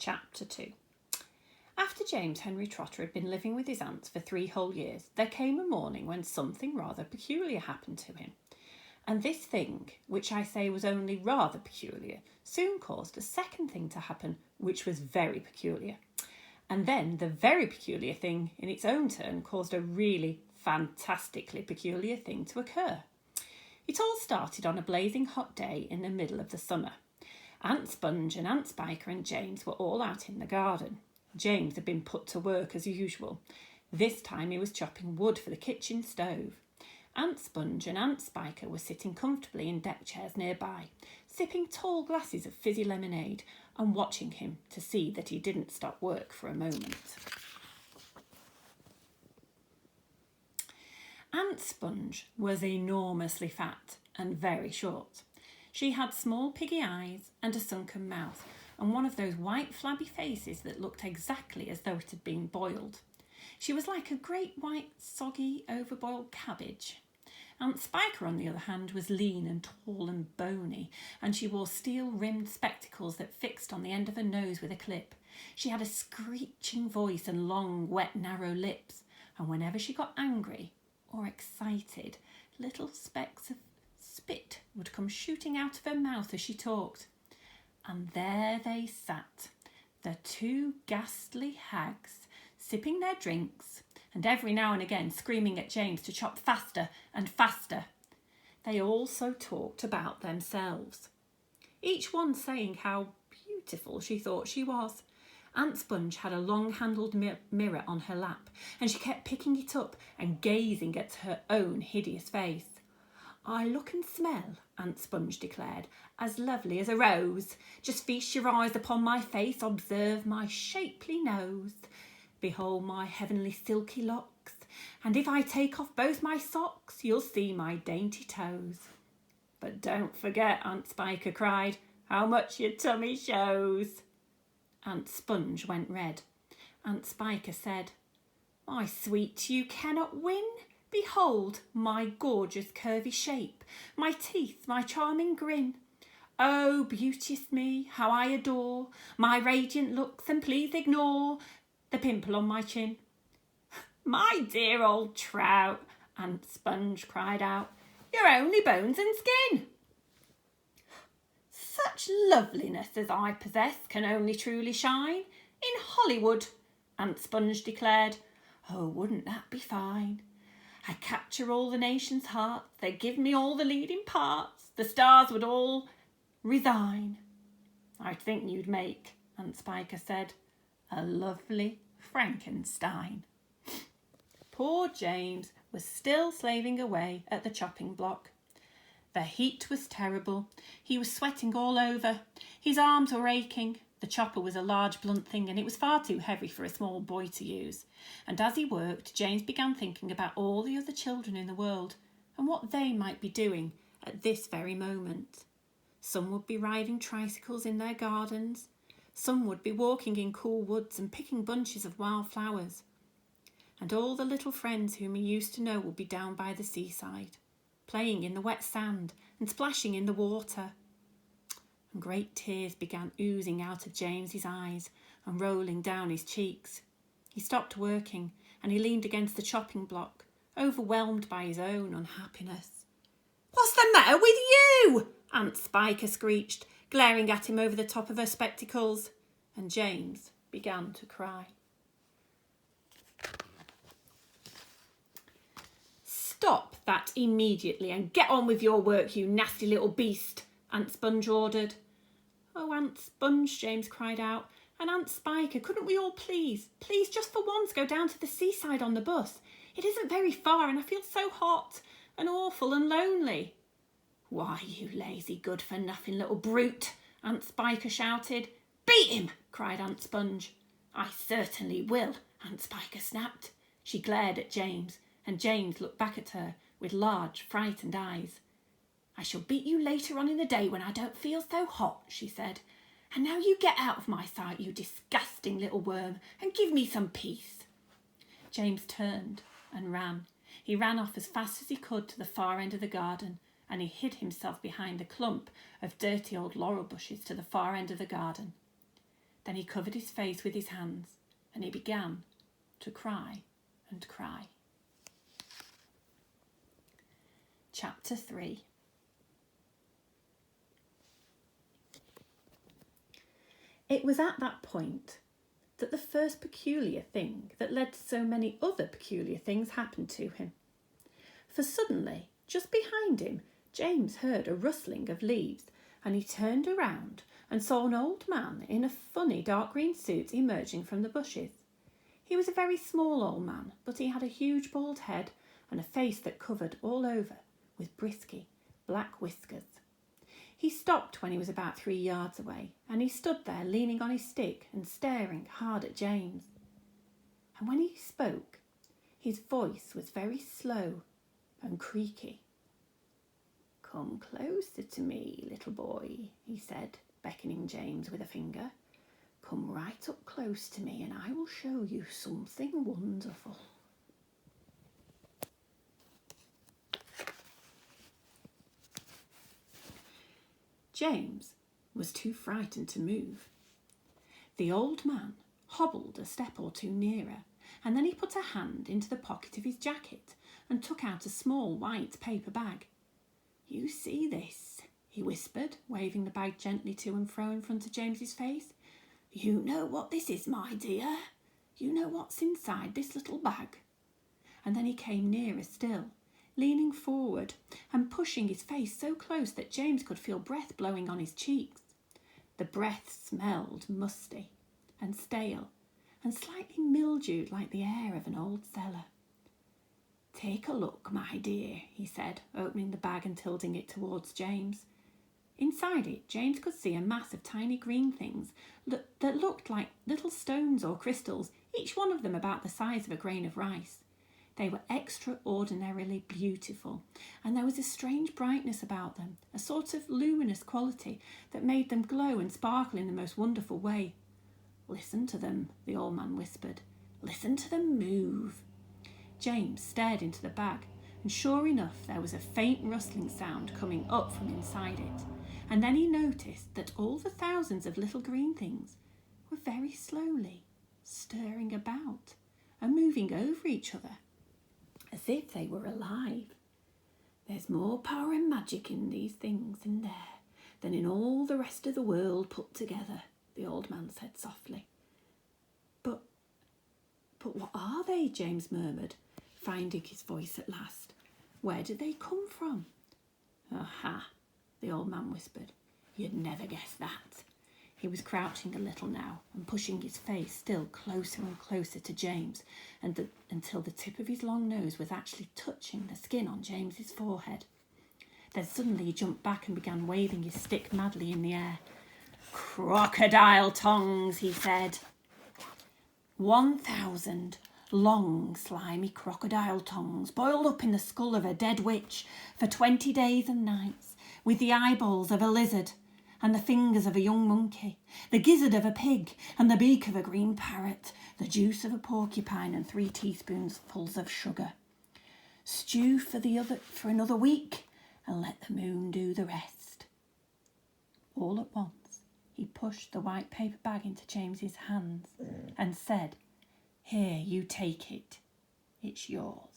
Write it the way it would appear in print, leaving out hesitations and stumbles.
Chapter 2. After James Henry Trotter had been living with his aunts for 3 whole years, there came a morning when something rather peculiar happened to him. And this thing, which I say was only rather peculiar, soon caused a second thing to happen, which was very peculiar. And then the very peculiar thing, in its own turn, caused a really fantastically peculiar thing to occur. It all started on a blazing hot day in the middle of the summer. Aunt Sponge and Aunt Spiker and James were all out in the garden. James had been put to work as usual. This time he was chopping wood for the kitchen stove. Aunt Sponge and Aunt Spiker were sitting comfortably in deck chairs nearby, sipping tall glasses of fizzy lemonade and watching him to see that he didn't stop work for a moment. Aunt Sponge was enormously fat and very short. She had small piggy eyes and a sunken mouth and one of those white flabby faces that looked exactly as though it had been boiled. She was like a great white soggy overboiled cabbage. Aunt Spiker, on the other hand, was lean and tall and bony, and she wore steel-rimmed spectacles that fixed on the end of her nose with a clip. She had a screeching voice and long, wet, narrow lips, and whenever she got angry or excited, little specks of spit would come shooting out of her mouth as she talked. And there they sat, the 2 ghastly hags, sipping their drinks, and every now and again screaming at James to chop faster and faster. They also talked about themselves, each one saying how beautiful she thought she was. Aunt Sponge had a long-handled mirror on her lap, and she kept picking it up and gazing at her own hideous face. "I look and smell," Aunt Sponge declared, "as lovely as a rose. Just feast your eyes upon my face, observe my shapely nose. Behold my heavenly silky locks, and if I take off both my socks, you'll see my dainty toes." "But don't forget," Aunt Spiker cried, "how much your tummy shows." Aunt Sponge went red. Aunt Spiker said, "My sweet, you cannot win. Behold my gorgeous curvy shape, my teeth, my charming grin. Oh, beauteous me, how I adore my radiant looks, and please ignore the pimple on my chin." "My dear old trout," Aunt Sponge cried out, "you're only bones and skin." "Such loveliness as I possess can only truly shine in Hollywood," Aunt Sponge declared. "Oh, wouldn't that be fine? I'd capture all the nation's hearts, they'd give me all the leading parts, the stars would all resign." "I think you'd make," Aunt Spiker said, "a lovely Frankenstein." Poor James was still slaving away at the chopping block. The heat was terrible. He was sweating all over. His arms were aching. The chopper was a large, blunt thing, and it was far too heavy for a small boy to use. And as he worked, James began thinking about all the other children in the world and what they might be doing at this very moment. Some would be riding tricycles in their gardens. Some would be walking in cool woods and picking bunches of wild flowers. And all the little friends whom he used to know would be down by the seaside, playing in the wet sand and splashing in the water. And great tears began oozing out of James's eyes and rolling down his cheeks. He stopped working and he leaned against the chopping block, overwhelmed by his own unhappiness. "What's the matter with you?" Aunt Spiker screeched, glaring at him over the top of her spectacles. And James began to cry. "Stop that immediately and get on with your work, you nasty little beast," Aunt Sponge ordered. "Oh, Aunt Sponge," James cried out, "and Aunt Spiker, couldn't we all please just for once go down to the seaside on the bus? It isn't very far and I feel so hot and awful and lonely." "Why, you lazy good-for-nothing little brute," Aunt Spiker shouted. "Beat him," cried Aunt Sponge. "I certainly will," Aunt Spiker snapped. She glared at James, and James looked back at her with large, frightened eyes. "I shall beat you later on in the day when I don't feel so hot," she said. "And now you get out of my sight, you disgusting little worm, and give me some peace." James turned and ran. He ran off as fast as he could to the far end of the garden, and he hid himself behind a clump of dirty old laurel bushes to the far end of the garden. Then he covered his face with his hands and he began to cry and cry. Chapter 3. It was at that point that the first peculiar thing that led to so many other peculiar things happened to him. For suddenly, just behind him, James heard a rustling of leaves, and he turned around and saw an old man in a funny dark green suit emerging from the bushes. He was a very small old man, but he had a huge bald head and a face that covered all over with brisky black whiskers. He stopped when he was about 3 yards away, and he stood there leaning on his stick and staring hard at James. And when he spoke, his voice was very slow and creaky. "Come closer to me, little boy," he said, beckoning James with a finger. "Come right up close to me and I will show you something wonderful." James was too frightened to move. The old man hobbled a step or two nearer, and then he put a hand into the pocket of his jacket and took out a small white paper bag. "You see this?" he whispered, waving the bag gently to and fro in front of James's face. "You know what this is, my dear? You know what's inside this little bag?" And then he came nearer still, leaning forward and pushing his face so close that James could feel breath blowing on his cheeks. The breath smelled musty and stale and slightly mildewed like the air of an old cellar. "Take a look, my dear," he said, opening the bag and tilting it towards James. Inside it, James could see a mass of tiny green things that looked like little stones or crystals, each one of them about the size of a grain of rice. They were extraordinarily beautiful, and there was a strange brightness about them, a sort of luminous quality that made them glow and sparkle in the most wonderful way. "Listen to them," the old man whispered. "Listen to them move." James stared into the bag, and sure enough there was a faint rustling sound coming up from inside it, and then he noticed that all the thousands of little green things were very slowly stirring about and moving over each other, as if they were alive. "There's more power and magic in these things in there than in all the rest of the world put together," the old man said softly. But what are they?" James murmured, finding his voice at last. "Where did they come from?" "Aha," the old man whispered. "You'd never guess that." He was crouching a little now and pushing his face still closer and closer to James until the tip of his long nose was actually touching the skin on James's forehead. Then suddenly he jumped back and began waving his stick madly in the air. "Crocodile tongues," he said. 1,000 long, slimy crocodile tongues boiled up in the skull of a dead witch for 20 days and nights, with the eyeballs of a lizard and the fingers of a young monkey, the gizzard of a pig and the beak of a green parrot, the juice of a porcupine and 3 teaspoonfuls of sugar. Stew for another week and let the moon do the rest." All at once he pushed the white paper bag into James's hands and said, "Here, you take it. It's yours."